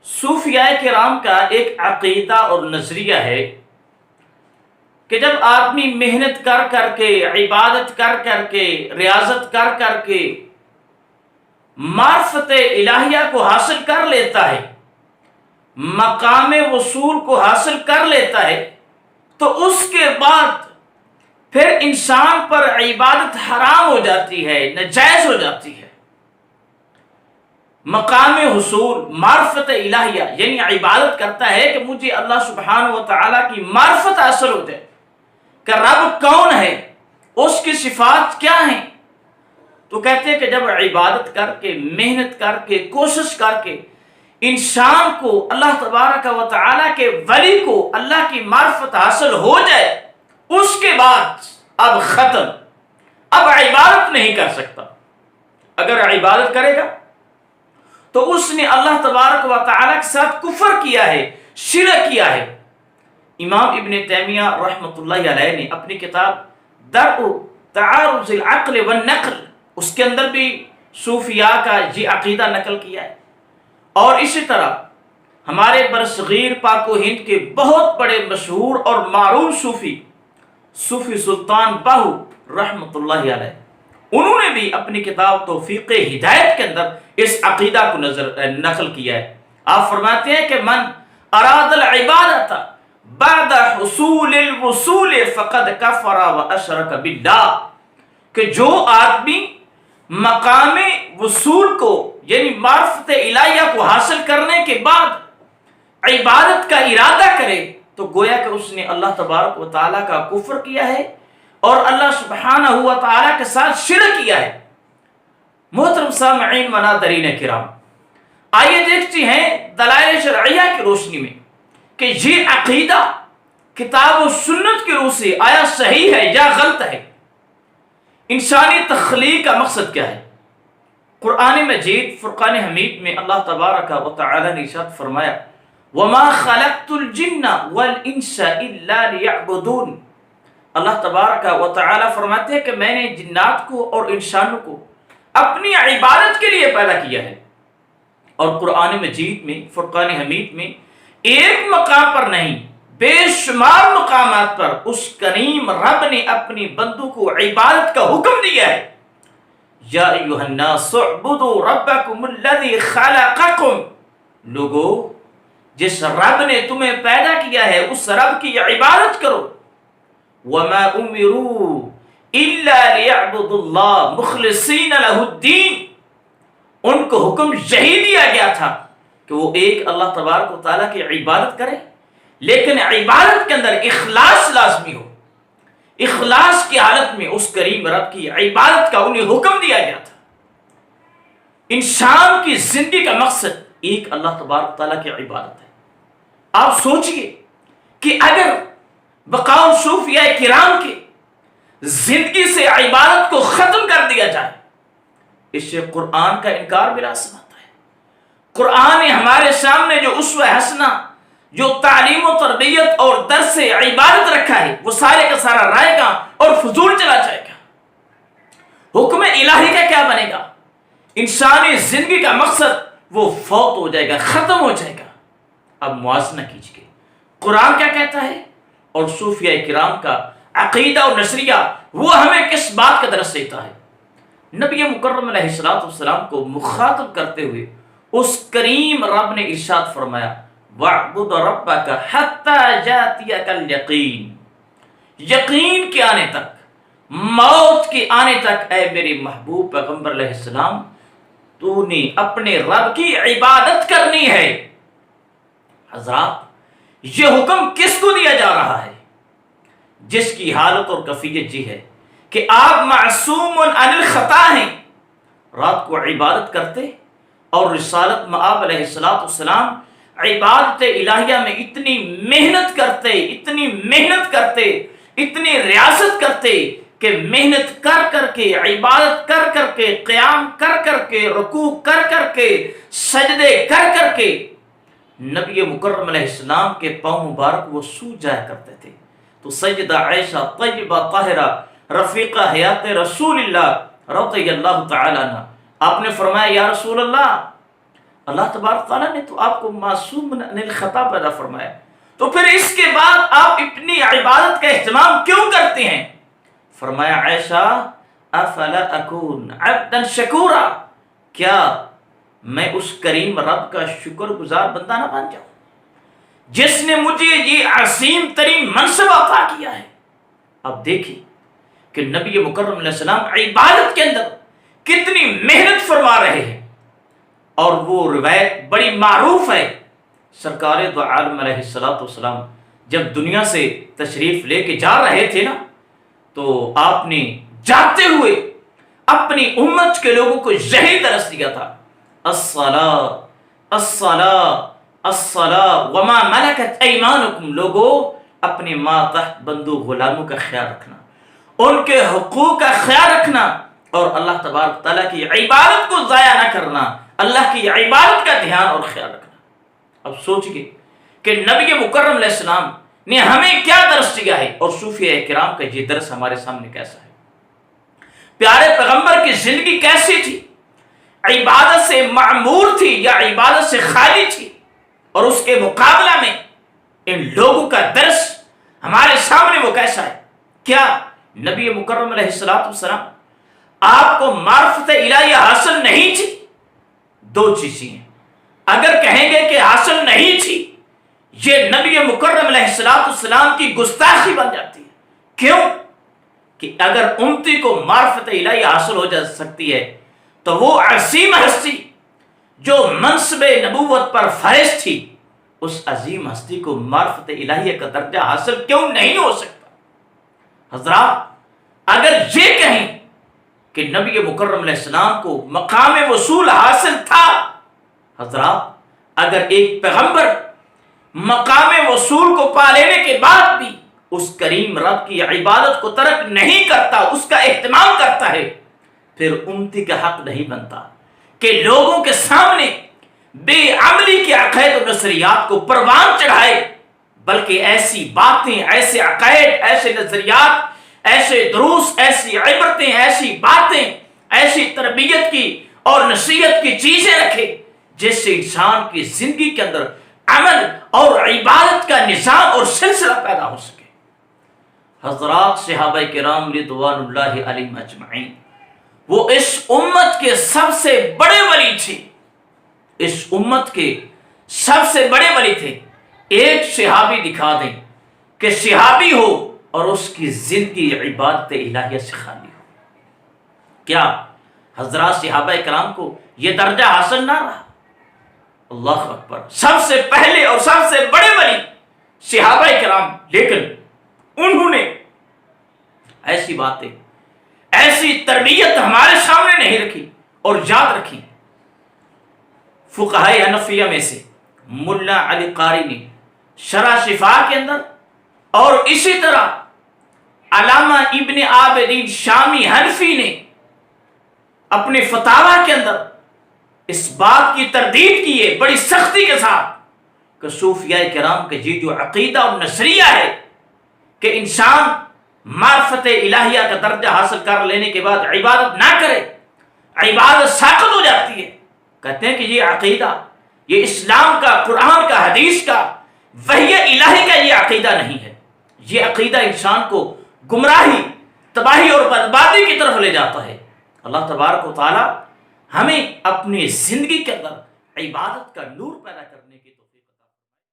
صوفیاء کرام کا ایک عقیدہ اور نظریہ ہے کہ جب آدمی محنت کر کر کے، عبادت کر کر کے، ریاضت کر کر کے معرفت الہیہ کو حاصل کر لیتا ہے، مقام وصول کو حاصل کر لیتا ہے، تو اس کے بعد پھر انسان پر عبادت حرام ہو جاتی ہے، ناجائز ہو جاتی ہے۔ مقام حصول، معرفت الہیہ یعنی عبادت کرتا ہے کہ مجھے اللہ سبحانہ و تعالیٰ کی معرفت حاصل ہو جائے کہ رب کون ہے، اس کی صفات کیا ہیں۔ تو کہتے ہیں کہ جب عبادت کر کے، محنت کر کے، کوشش کر کے انسان کو اللہ تبارک و تعالیٰ کے ولی کو اللہ کی معرفت حاصل ہو جائے، اس کے بعد اب ختم، اب عبادت نہیں کر سکتا۔ اگر عبادت کرے گا تو اس نے اللہ تبارک و تعالیٰ کے ساتھ کفر کیا ہے، شرک کیا ہے۔ امام ابن تیمیہ رحمۃ اللہ علیہ نے اپنی کتاب درء تعارض العقل والنقل، اس کے اندر بھی صوفیاء کا یہ عقیدہ نقل کیا ہے۔ اور اسی طرح ہمارے برصغیر پاک و ہند کے بہت بڑے مشہور اور معروف صوفی سلطان باہو رحمۃ اللہ علیہ، انہوں نے بھی اپنی کتاب توفیق ہدایت کے اندر اس عقیدہ کو نقل کیا ہے۔ آپ فرماتے ہیں کہ من اراد العبادت بعد حصول الوصول فقد کفر واشرک باللہ، کہ جو آدمی مقام وصول کو یعنی معرفت الہیہ کو حاصل کرنے کے بعد عبادت کا ارادہ کرے تو گویا کہ اس نے اللہ تبارک و تعالیٰ کا کفر کیا ہے اور اللہ سبحانہ و تعالیٰ کے ساتھ شرک کیا ہے۔ محترم سامعین و ناظرین کرام، آئیے دیکھتے ہیں دلائل شرعیہ کی روشنی میں کہ یہ عقیدہ کتاب و سنت کی روح سے آیا صحیح ہے یا غلط ہے۔ انسانی تخلیق کا مقصد کیا ہے؟ قرآن مجید فرقان حمید میں اللہ تبارک و تعالی نے ارشاد فرمایا وَمَا خَلَقْتُ الْجِنَّ وَالْإِنسَ إِلَّا لِيَعْبُدُونَ۔ اللہ تبارک و تعالی فرماتے ہیں کہ میں نے جنات کو اور انسانوں کو اپنی عبادت کے لیے پیدا کیا ہے۔ اور قرآن مجید میں فرقان حمید میں ایک مقام پر نہیں بے شمار مقامات پر اس کریم رب نے اپنی بندوں کو عبادت کا حکم دیا ہے۔ یا ایھا الناس اعبدوا ربکم الذی خلقکم، لوگو جس رب نے تمہیں پیدا کیا ہے اس رب کی عبادت کرو۔ وما امروا الا لیعبدوا اللہ مخلصین لہ الدین، ان کو حکم یہی دیا گیا تھا کہ وہ ایک اللہ تبارک و تعالیٰ کی عبادت کرے، لیکن عبادت کے اندر اخلاص لازمی ہو۔ اخلاص کی حالت میں اس کریم رب کی عبادت کا انہیں حکم دیا گیا تھا۔ انسان کی زندگی کا مقصد ایک اللہ تبارک و تعالیٰ کی عبادت ہے۔ آپ سوچئے کہ اگر بقول صوفیاء کرام کے زندگی سے عبادت کو ختم کر دیا جائے، اس سے قرآن کا انکار بھی لازم آتا ہے۔ قرآن نے ہمارے سامنے جو اسوہ حسنہ، جو تعلیم و تربیت اور درس عبادت رکھا ہے، وہ سارے کا سارا رائے گا اور فضول چلا جائے گا۔ حکم الہی کا کیا بنے گا؟ انسانی زندگی کا مقصد وہ فوت ہو جائے گا، ختم ہو جائے گا۔ اب موازنہ کیجئے قرآن کیا کہتا ہے اور صوفیاء کرام کا عقیدہ اور نظریہ وہ ہمیں کس بات کا درس دیتا ہے۔ نبی مکرم علیہ السلام کو مخاطب کرتے ہوئے اس کریم رب نے ارشاد فرمایا وَاعْبُدْ رَبَّكَ حَتَّى يَأْتِيَكَ الْيَقِينُ، یقین کے آنے تک، موت کے آنے تک اے میرے محبوب پیغمبر علیہ السلام تو نے اپنے رب کی عبادت کرنی ہے۔ حضرات، یہ حکم کس کو دیا جا رہا ہے؟ جس کی حالت اور کیفیت یہ ہے کہ آپ معصوم عن الخطا ہیں، رات کو عبادت کرتے اور رسالت مآب علیہ السلام عبادت الہیہ میں اتنی محنت کرتے، اتنی ریاضت کرتے کہ محنت کر کر کے، عبادت کر کر کے، قیام کر کر کے، رکوع کر کر کے، سجدے کر کر کے نبی مکرم علیہ السلام کے پاؤں مبارک وہ سو جایا کرتے تھے۔ تو سیدہ عائشہ طیبہ طاہرہ رفیقہ حیات رسول اللہ رضی اللہ تعالی عنہ، آپ نے فرمایا یا رسول اللہ اللہ تبارک تعالیٰ نے تو آپ کو معصوم عن الخطا پیدا فرمایا، تو پھر اس کے بعد آپ اپنی عبادت کا اہتمام کیوں کرتے ہیں؟ فرمایا عائشہ افلا اکون عبدا شکورا، کیا میں اس کریم رب کا شکر گزار بندہ نہ بن جاؤں جس نے مجھے یہ عظیم ترین منصب عطا کیا ہے۔ اب دیکھیں کہ نبی مکرم علیہ السلام عبادت کے اندر کتنی محنت فرما رہے ہیں، اور وہ روایت بڑی معروف ہے، سرکار دو عالم علیہ السلام جب دنیا سے تشریف لے کے جا رہے تھے نا، تو آپ نے جاتے ہوئے اپنی امت کے لوگوں کو یہی درس دیا تھا، الصلاۃ الصلاۃ الصلاۃ وما ملکت ایمانکم، لوگو اپنے ماتحت بندو غلاموں کا خیال رکھنا، ان کے حقوق کا خیال رکھنا، اور اللہ تبارک تعالیٰ کی عبادت کو ضائع نہ کرنا، اللہ کی عبادت کا دھیان اور خیال رکھنا۔ اب سوچئے کہ نبی مکرم علیہ السلام نے ہمیں کیا درس دیا ہے، اور صوفیہ کرام کا یہ درس ہمارے سامنے کیسا ہے۔ پیارے پیغمبر کی زندگی کیسی تھی؟ عبادت سے معمور تھی یا عبادت سے خالی تھی؟ اور اس کے مقابلہ میں ان لوگوں کا درس ہمارے سامنے وہ کیسا ہے؟ کیا نبی مکرم علیہ السلام آپ کو معرفت الہیہ حاصل نہیں تھی؟ دو چیزیں ہیں، اگر کہیں گے کہ حاصل نہیں تھی، یہ نبی مکرم علیہ السلام کی گستاخی بن جاتی ہے۔ کیوں کہ اگر امتی کو معرفت الہیہ حاصل ہو جا سکتی ہے تو وہ عظیم ہستی جو منصب نبوت پر فائز تھی، اس عظیم ہستی کو معرفت الہیہ کا درجہ حاصل کیوں نہیں ہو سکتا؟ حضرات اگر یہ کہیں کہ نبی مکرم علیہ السلام کو مقام وصول حاصل تھا، حضرات اگر ایک پیغمبر مقام وصول کو پا لینے کے بعد بھی اس کریم رب کی عبادت کو ترک نہیں کرتا، اس کا اہتمام کرتا ہے، پھر امتی کا حق نہیں بنتا کہ لوگوں کے سامنے بے عملی کے عقائد و نظریات کو پروان چڑھائے، بلکہ ایسی باتیں، ایسے عقائد، ایسے نظریات، ایسے دروس، ایسی عبرتیں، ایسی باتیں، ایسی تربیت کی اور نصیحت کی چیزیں رکھے جس سے انسان کی زندگی کے اندر عمل اور عبادت کا نظام اور سلسلہ پیدا ہو سکے۔ حضرات صحابہ کرام رضوان اللہ علیہم اجمعین، وہ اس امت کے سب سے بڑے ولی تھے، اس امت کے سب سے بڑے ولی تھے۔ ایک صحابی دکھا دیں کہ صحابی ہو اور اس کی زندگی عبادت الہیہ سے خالی ہو، کیا حضرات صحابہ کرام کو یہ درجہ حاصل نہ رہا؟ اللہ اکبر، سب سے پہلے اور سب سے بڑے ولی صحابہ کرام، لیکن انہوں نے ایسی باتیں، ایسی تربیت ہمارے سامنے نہیں رکھی۔ اور یاد رکھیں فقہاء حنفیہ میں سے ملا علی قاری نے شرح شفا کے اندر، اور اسی طرح علامہ ابن عابدین شامی حنفی نے اپنے فتاوی کے اندر اس بات کی تردید کی ہے بڑی سختی کے ساتھ کہ صوفیاء کرام کا یہ جو عقیدہ اور نظریہ ہے کہ انسان معرفت الہیہ کا درجہ حاصل کر لینے کے بعد عبادت نہ کرے، عبادت ساقط ہو جاتی ہے، کہتے ہیں کہ یہ عقیدہ، یہ اسلام کا، قرآن کا، حدیث کا، وحی الہی کا یہ عقیدہ نہیں ہے۔ یہ عقیدہ انسان کو گمراہی، تباہی اور بربادی کی طرف لے جاتا ہے۔ اللہ تبارک و تعالی ہمیں اپنی زندگی کے اندر عبادت کا نور پیدا کر